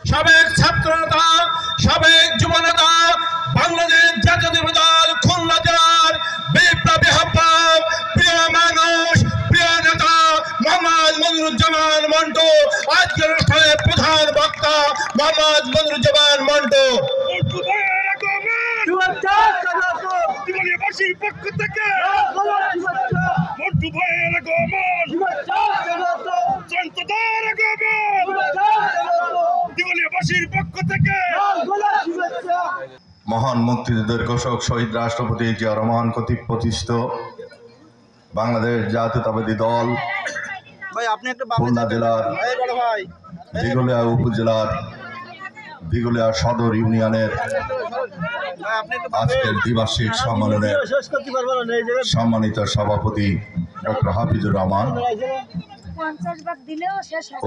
সাবেক ছাত্রনেতা, সাবেক যুবনেতা, বাংলাদেশ জাতীয়তাবাদী দল খুলনা জেলার বিপ্লবী আহ্বায়ক, প্রিয় মানুষ, প্রিয় নেতা মোহাম্মদ মনিরুজ্জামান মন্টু, আজকের অনুষ্ঠানের প্রধান বক্তা মোহাম্মদ মনিরুজ্জামান মন্টু। পক্ষ থেকে মন্টু ভাইয়ের আগমন, জনতার আগমন, দিগলিয়াবাসীর পক্ষ থেকে। মহান মুক্তিযুদ্ধের ঘোষক শহীদ রাষ্ট্রপতি জিয়া রহমান কর্তৃক প্রতিষ্ঠিত বাংলাদেশ জাতীয়তাবাদী দল খুলনা জেলার দিঘলিয়া উপজেলার দিঘলিয়া সদর ইউনিয়নের আজকের দ্বিবার্ষিক সম্মেলনের সম্মানিত সভাপতি ডক্টর হাফিজুর রহমান,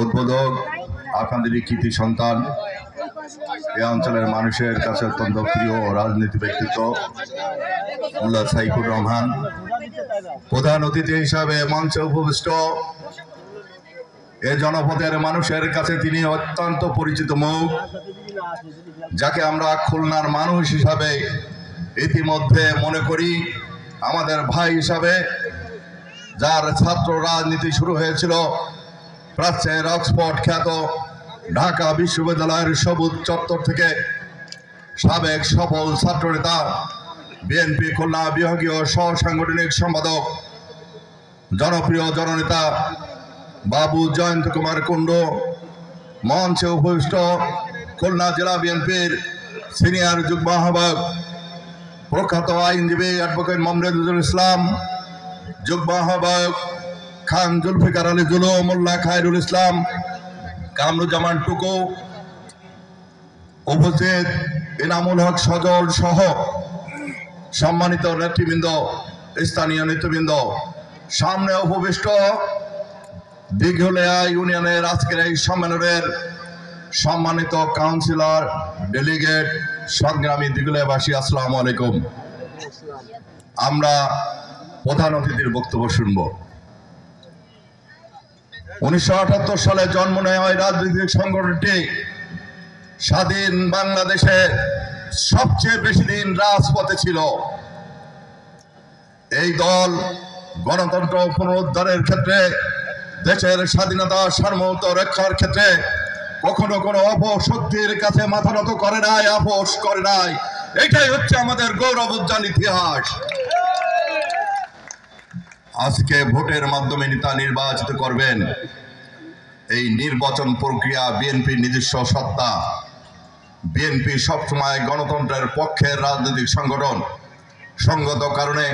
উদ্বোধক আপনাদেরই কৃতি সন্তান, এই অঞ্চলের মানুষের কাছে অত্যন্ত প্রিয় রাজনীতি ব্যক্তিত্ব মোল্লা সাইফুর রহমান, প্রধান অতিথি হিসাবে মঞ্চে উপবিষ্ট এ জনপদের মানুষের কাছে তিনি অত্যন্ত পরিচিত মুখ, যাকে আমরা খুলনার মানুষ হিসাবে ইতিমধ্যে মনে করি আমাদের ভাই হিসাবে, যার ছাত্র রাজনীতি শুরু হয়েছিল প্রাচ্যের অক্সফোর্ড খ্যাত ঢাকা বিশ্ববিদ্যালয়ের সবুজ চত্বর থেকে। সাবেক সফল ছাত্রনেতা, বিএনপি খুলনা বিভাগীয় সহ সাংগঠনিক সম্পাদক, জনপ্রিয় জননেতা বাবু জয়ন্ত কুমার কুণ্ডু, মঞ্চে উপবিষ্ট খুলনা জেলা বিএনপির সিনিয়র যুগ্ম আহ্বায়ক প্রখ্যাত আইনজীবী অ্যাডভোকেট মোহাম্মদুল ইসলাম, যুগ্ম আহ্বায়ক খান জুলফিকার আলী জুলু, মোল্লা খায়রুল ইসলাম, কামরুজ্জামান টুকু, উপস্থিত ইনামুল হক সজল সহ সম্মানিত নেতৃবৃন্দ, স্থানীয় নেতৃবৃন্দ, সামনে উপবিষ্ট দিঘলিয়া ইউনিয়নের আজকের এই সম্মেলনের সম্মানিত কাউন্সিলর, ডেলিগেট, সংগ্রামী দিঘলিয়াবাসী, আসসালামু আলাইকুম। আমরা প্রধান অতিথির বক্তব্য শুনব। 1978 সালে জন্ম নেওয়া এই রাজনৈতিক সংগঠনটি স্বাধীন বাংলাদেশে সবচেয়ে বেশি দিন রাজপথে ছিল। এই দল গণতন্ত্র পুনরুদ্ধারের ক্ষেত্রে, দেশের স্বাধীনতা সার্বভৌমত্ব রক্ষার ক্ষেত্রে কখনো কোনো অপশক্তির কাছে মাথা নত করে নাই, আপোষ করে নাই। এটাই হচ্ছে আমাদের গৌরব উজ্জ্বল ইতিহাস। আজকে ভোটের মাধ্যমে নেতা নির্বাচিত করবেন, এই নির্বাচন প্রক্রিয়া বিএনপির নিজস্ব সত্তা। বিএনপি সবসময় গণতন্ত্রের পক্ষের রাজনৈতিক সংগঠন। সঙ্গত কারণে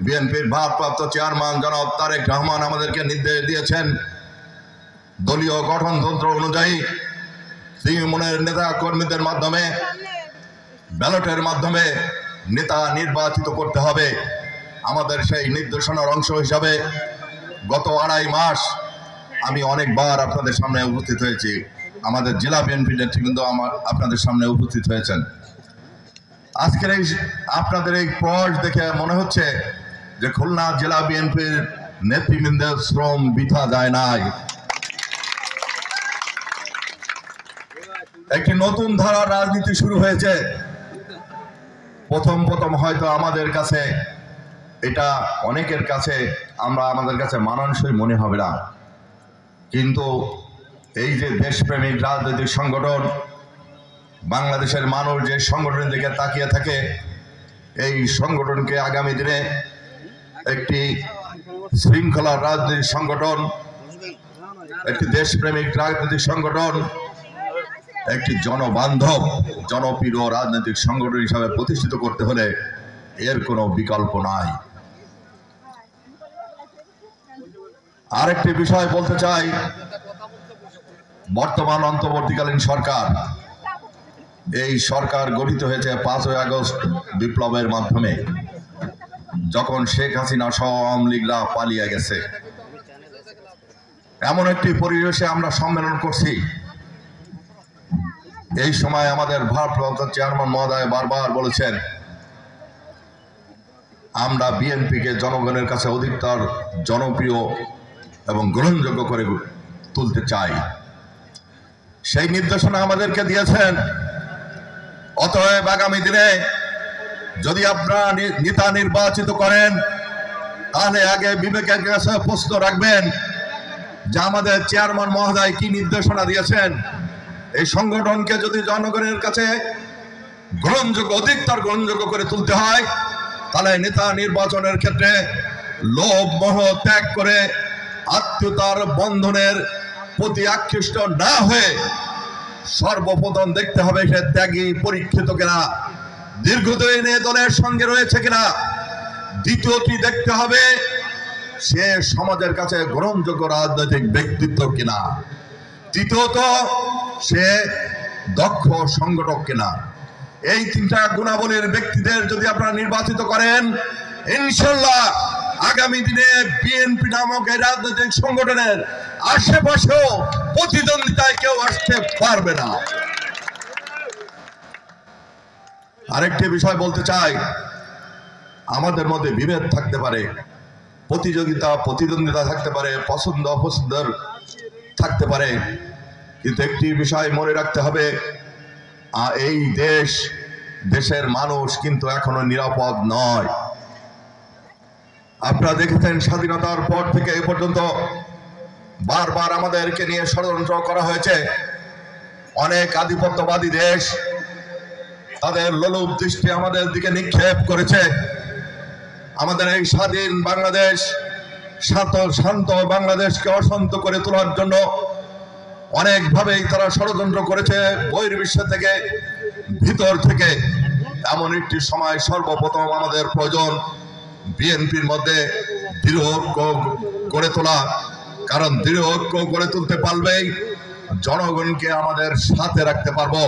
বিএনপির ভারপ্রাপ্ত চেয়ারম্যান জনাব তারেক রহমান আমাদেরকে নির্দেশ দিয়েছেন, দলীয় গঠনতন্ত্র অনুযায়ী তৃণমূলের নেতা কর্মীদের মাধ্যমে ব্যালটের মাধ্যমে নেতা নির্বাচিত করতে হবে। আমাদের সেই নির্দেশনার অংশ হিসাবে গত 2.5 মাস আমি অনেকবার আপনাদের সামনে উপস্থিত হয়েছি। আমাদের জেলা বিএনপি নেতৃবৃন্দ আপনাদের সামনে উপস্থিত হয়েছেন। আজকের এই আপনাদের এই প্রয়াস দেখে মনে হচ্ছে যে খুলনা জেলা বিএনপির নেতৃবৃন্দের শ্রম বৃথা যায় নাই। একটি নতুন ধারার রাজনীতি শুরু হয়েছে। প্রথম হয়তো আমাদের কাছে এটা অনেকের কাছে আমাদের কাছে মানানসই মনে হবে না, কিন্তু এই যে দেশপ্রেমিক রাজনৈতিক সংগঠন, বাংলাদেশের মানুষ যে সংগঠনের দিকে তাকিয়ে থাকে, এই সংগঠনকে আগামী দিনে একটি শৃঙ্খলা রাজনৈতিক সংগঠন, একটি দেশপ্রেমিক রাজনৈতিক সংগঠন, একটি জনবান্ধব জনপ্রিয় রাজনৈতিক সংগঠন হিসাবে প্রতিষ্ঠিত করতে হলে এর কোনো বিকল্প নাই। আরেকটি বিষয় বলতে চাই, বর্তমান অন্তর্বর্তীকালীন সরকার, এই সরকার গঠিত হয়েছে 5ই আগস্ট বিপ্লবের মাধ্যমে, যখন শেখ হাসিনা সহ আওয়ামী লীগরা পালিয়ে গেছে। এমন একটি পরিবেশে আমরা সম্মেলন করছি। এই সময় আমাদের ভারপ্রাপ্ত চেয়ারম্যান মহোদয় বারবার বলেছেন, আমরা বিএনপিকে জনগণের কাছে অধিকতর জনপ্রিয় এবং গ্রহণযোগ্য করে তুলতে চাই। সেই নির্দেশনা আমাদেরকে দিয়েছেন। অতএব আগামী দিনে যদি আপনারা নেতা নির্বাচিত করেন, তাহলে আগে বিবেকের কাছে প্রশ্ন রাখবেন যে আমাদের চেয়ারম্যান মহোদয় কি নির্দেশনা দিয়েছেন। এই সংগঠনকে যদি জনগণের কাছে গ্রহণযোগ্য, অধিকতর গ্রহণযোগ্য করে তুলতে হয়, তাহলে নেতা নির্বাচনের ক্ষেত্রে লোভ মোহ ত্যাগ করে আত্মীয়তার বন্ধনের প্রতি আকৃষ্ট না হয়ে সর্বপ্রথম দেখতে হবে সে ত্যাগী পরীক্ষিত কিনা, দীর্ঘদিন এ দলের সঙ্গে রয়েছে কিনা। দ্বিতীয়টি দেখতে হবে সে সমাজের কাছে গ্রহণযোগ্য রাজনৈতিক ব্যক্তিত্ব কিনা। তৃতীয়ত সে দক্ষ সংগঠক কিনা। এই তিনটা গুণাবলীর ব্যক্তিদের যদি আপনারা নির্বাচিত করেন, ইনশাল্লাহ আগামী দিনে বিএনপি নামক এই রাজনৈতিক সংগঠনের আশেপাশেও প্রতিদ্বন্দ্বিতায় কেউ আসতে পারবে না। আরেকটি বিষয় বলতে চাই, আমাদের মধ্যে বিভেদ থাকতে পারে, প্রতিদ্বন্দ্বিতা থাকতে পারে, পছন্দ অপছন্দের থাকতে পারে, কিন্তু একটি বিষয় মনে রাখতে হবে, এই দেশের মানুষ কিন্তু এখনো নিরাপদ নয়। আপনারা দেখেছেন স্বাধীনতার পর থেকে এ পর্যন্ত বারবার আমাদেরকে নিয়ে ষড়যন্ত্র করা হয়েছে। অনেক আধিপত্যবাদী দেশ তাদের লোলুপ দৃষ্টি আমাদের দিকে নিক্ষেপ করেছে। আমাদের এই স্বাধীন বাংলাদেশ, শান্ত বাংলাদেশকে অশান্ত করে তোলার জন্য অনেকভাবেই তারা ষড়যন্ত্র করেছে, বহির্বিশ্ব থেকে, ভিতর থেকে। এমন একটি সময় সর্বপ্রথম আমাদের প্রয়োজন বিএনপির মধ্যে দৃঢ় ঐক্য গড়ে তোলা। কারণ দৃঢ় ঐক্য গড়ে তুলতে পারলেই জনগণকে আমাদের সাথে রাখতে পারবো।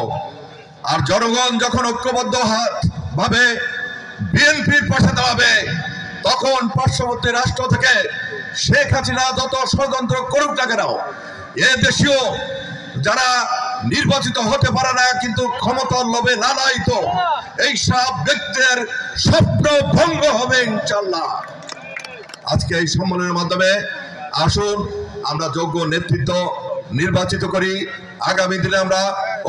আর জনগণ যখন ঐক্যবদ্ধ ভাবে বিএনপির পাশে দাঁড়াবে, তখন পার্শ্ববর্তী রাষ্ট্র থেকে শেখ হাসিনা যত ষড়যন্ত্র করুক না কেন, এ দেশীয় যারা নির্বাচিত হতে পারে না কিন্তু ক্ষমতার লোভে লালায়িত, এই সব ব্যক্তির স্বপ্ন ভঙ্গ হবে ইনশাল্লাহ। আজকে এই সম্মেলনের মাধ্যমে আসুন আমরা যোগ্য নেতৃত্ব নির্বাচিত করি। আগামী দিনে আমরা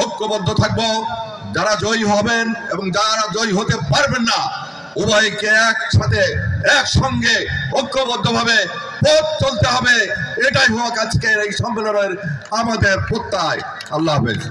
ঐক্যবদ্ধ থাকব। যারা জয়ী হবেন এবং যারা জয়ী হতে পারবেন না, উভয়কে একসাথে একসঙ্গে ঐক্যবদ্ধভাবে পথ চলতে হবে। এটাই হোক আজকের এই সম্মেলনের আমাদের প্রত্যয়। আল্লাহ হাফেজ।